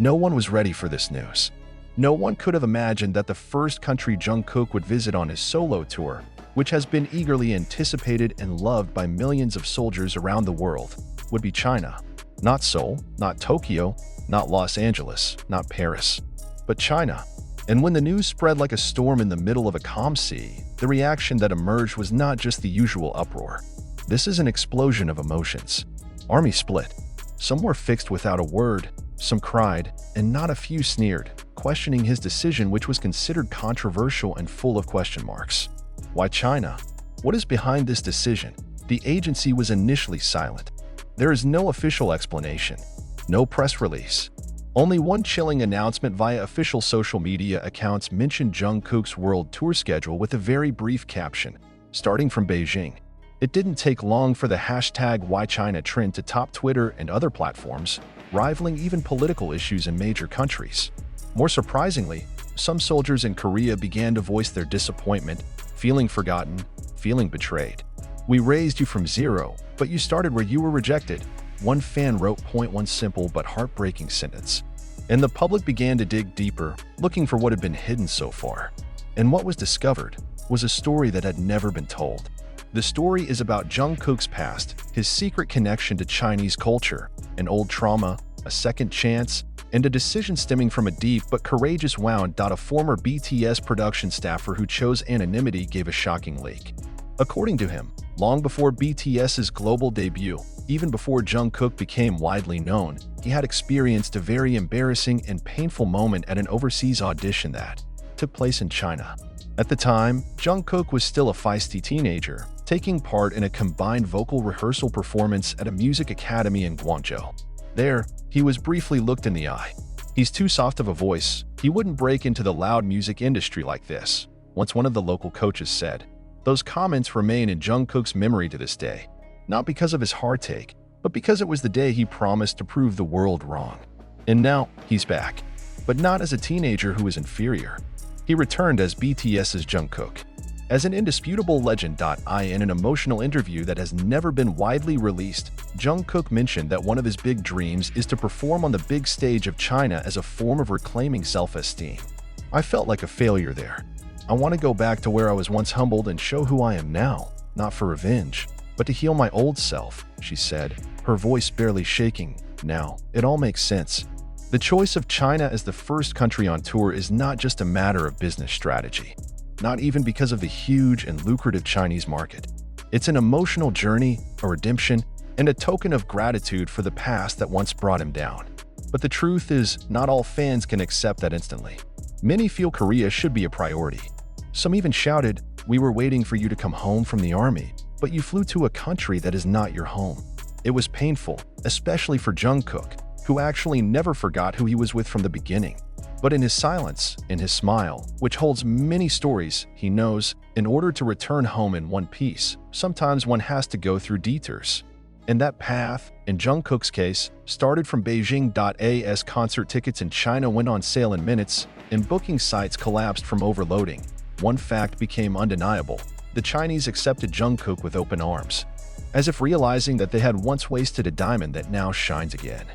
No one was ready for this news. No one could have imagined that the first country Jungkook would visit on his solo tour, which has been eagerly anticipated and loved by millions of soldiers around the world, would be China. Not Seoul, not Tokyo, not Los Angeles, not Paris, but China. And when the news spread like a storm in the middle of a calm sea, the reaction that emerged was not just the usual uproar. This is an explosion of emotions. Army split. Some were fixed without a word, some cried, and not a few sneered, questioning his decision, which was considered controversial and full of question marks. Why China? What is behind this decision? The agency was initially silent. There is no official explanation, no press release. Only one chilling announcement via official social media accounts mentioned Jungkook's world tour schedule with a very brief caption, starting from Beijing. It didn't take long for the hashtag #WhyChina trend to top Twitter and other platforms, rivaling even political issues in major countries. More surprisingly, some soldiers in Korea began to voice their disappointment, feeling forgotten, feeling betrayed. "We raised you from zero, but you started where you were rejected," one fan wrote. One simple but heartbreaking sentence. And the public began to dig deeper, looking for what had been hidden so far. And what was discovered was a story that had never been told. The story is about Jungkook's past, his secret connection to Chinese culture, an old trauma, a second chance, and a decision stemming from a deep but courageous wound. A former BTS production staffer who chose anonymity gave a shocking leak. According to him, long before BTS's global debut, even before Jungkook became widely known, he had experienced a very embarrassing and painful moment at an overseas audition that took place in China. At the time, Jungkook was still a feisty teenager, taking part in a combined vocal rehearsal performance at a music academy in Guangzhou. There, he was briefly looked in the eye. "He's too soft of a voice. He wouldn't break into the loud music industry like this," once one of the local coaches said. Those comments remain in Jungkook's memory to this day, not because of his hard take, but because it was the day he promised to prove the world wrong. And now, he's back. But not as a teenager who is inferior. He returned as BTS's Jungkook. As an indisputable legend. In an emotional interview that has never been widely released, Jungkook mentioned that one of his big dreams is to perform on the big stage of China as a form of reclaiming self-esteem. "I felt like a failure there. I want to go back to where I was once humbled and show who I am now, not for revenge, but to heal my old self," she said, her voice barely shaking. Now, it all makes sense. The choice of China as the first country on tour is not just a matter of business strategy, not even because of the huge and lucrative Chinese market. It's an emotional journey, a redemption, and a token of gratitude for the past that once brought him down. But the truth is, not all fans can accept that instantly. Many feel Korea should be a priority. Some even shouted, "We were waiting for you to come home from the army, but you flew to a country that is not your home." It was painful, especially for Jungkook, who actually never forgot who he was with from the beginning. But in his silence, in his smile, which holds many stories, he knows, in order to return home in one piece, sometimes one has to go through detours. And that path, in Jungkook's case, started from Beijing. As concert tickets in China went on sale in minutes, and booking sites collapsed from overloading, one fact became undeniable. The Chinese accepted Jungkook with open arms, as if realizing that they had once wasted a diamond that now shines again.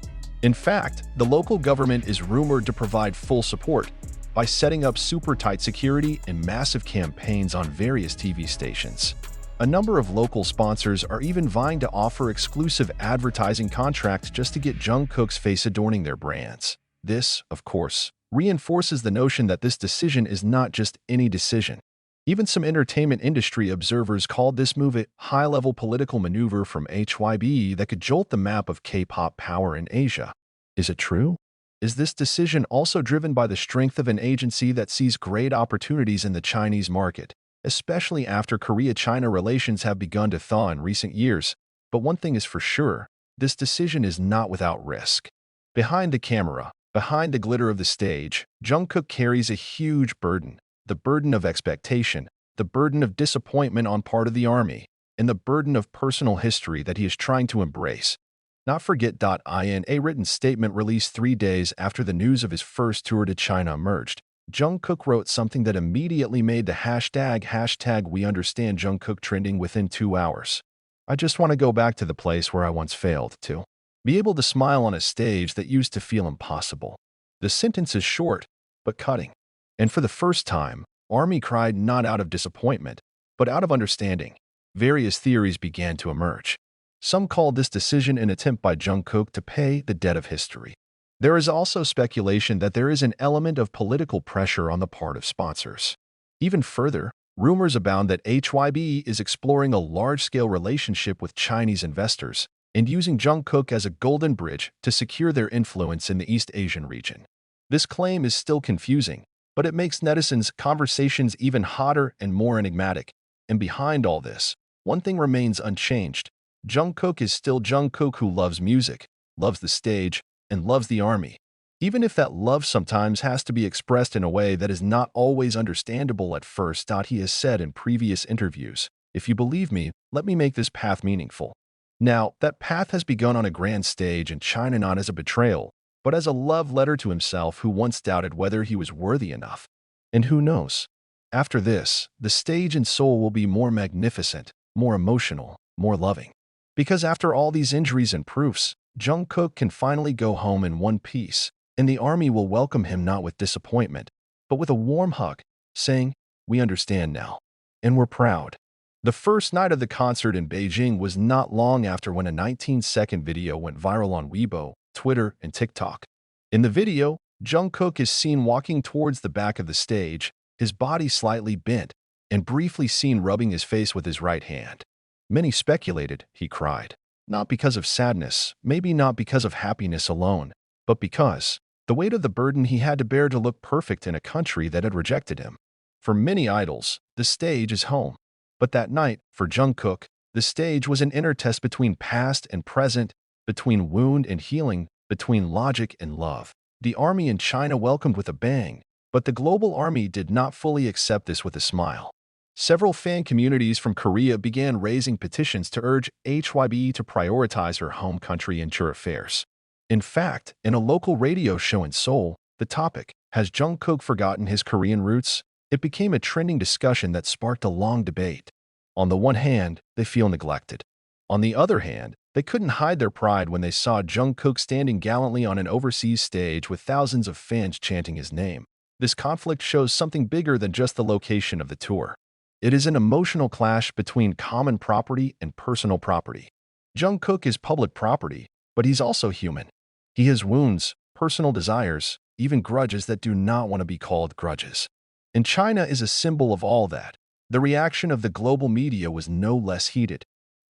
In fact, the local government is rumored to provide full support by setting up super tight security and massive campaigns on various TV stations. A number of local sponsors are even vying to offer exclusive advertising contracts just to get Jungkook's face adorning their brands. This, of course, reinforces the notion that this decision is not just any decision. Even some entertainment industry observers called this move a high-level political maneuver from HYBE that could jolt the map of K-pop power in Asia. Is it true? Is this decision also driven by the strength of an agency that sees great opportunities in the Chinese market, especially after Korea-China relations have begun to thaw in recent years? But one thing is for sure, this decision is not without risk. Behind the camera, behind the glitter of the stage, Jungkook carries a huge burden. The burden of expectation, the burden of disappointment on part of the army, and the burden of personal history that he is trying to embrace. Not forget. In a written statement released 3 days after the news of his first tour to China emerged, Jungkook wrote something that immediately made the hashtag #WeUnderstandJungkook trending within 2 hours. "I just want to go back to the place where I once failed to be able to smile on a stage that used to feel impossible. The sentence is short, but cutting. And for the first time, ARMY cried not out of disappointment, but out of understanding. Various theories began to emerge. Some called this decision an attempt by Jungkook to pay the debt of history. There is also speculation that there is an element of political pressure on the part of sponsors. Even further, rumors abound that HYBE is exploring a large-scale relationship with Chinese investors and using Jungkook as a golden bridge to secure their influence in the East Asian region. This claim is still confusing, but it makes netizens' conversations even hotter and more enigmatic. And behind all this, one thing remains unchanged. Jungkook is still Jungkook, who loves music, loves the stage, and loves the ARMY. Even if that love sometimes has to be expressed in a way that is not always understandable at first. He has said in previous interviews, "If you believe me, let me make this path meaningful." Now, that path has begun on a grand stage in China, not as a betrayal, but as a love letter to himself, who once doubted whether he was worthy enough. And who knows? After this, the stage in Seoul will be more magnificent, more emotional, more loving. Because after all these injuries and proofs, Jungkook can finally go home in one piece, and the ARMY will welcome him not with disappointment, but with a warm hug, saying, "We understand now, and we're proud." The first night of the concert in Beijing was not long after when a 19-second video went viral on Weibo, Twitter, and TikTok. In the video, Jungkook is seen walking towards the back of the stage, his body slightly bent, and briefly seen rubbing his face with his right hand. Many speculated he cried, not because of sadness, maybe not because of happiness alone, but because the weight of the burden he had to bear to look perfect in a country that had rejected him. For many idols, the stage is home. But that night, for Jungkook, the stage was an inner test between past and present, between wound and healing, between logic and love. The ARMY in China welcomed with a bang, but the global ARMY did not fully accept this with a smile. Several fan communities from Korea began raising petitions to urge HYBE to prioritize her home country and tour affairs. In fact, in a local radio show in Seoul, the topic, "Has Jungkook forgotten his Korean roots?" It became a trending discussion that sparked a long debate. On the one hand, they feel neglected. On the other hand, they couldn't hide their pride when they saw Jungkook standing gallantly on an overseas stage with thousands of fans chanting his name. This conflict shows something bigger than just the location of the tour. It is an emotional clash between common property and personal property. Jungkook is public property, but he's also human. He has wounds, personal desires, even grudges that do not want to be called grudges. And China is a symbol of all that. The reaction of the global media was no less heated.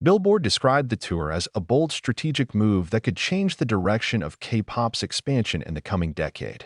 Billboard described the tour as a bold strategic move that could change the direction of K-pop's expansion in the coming decade.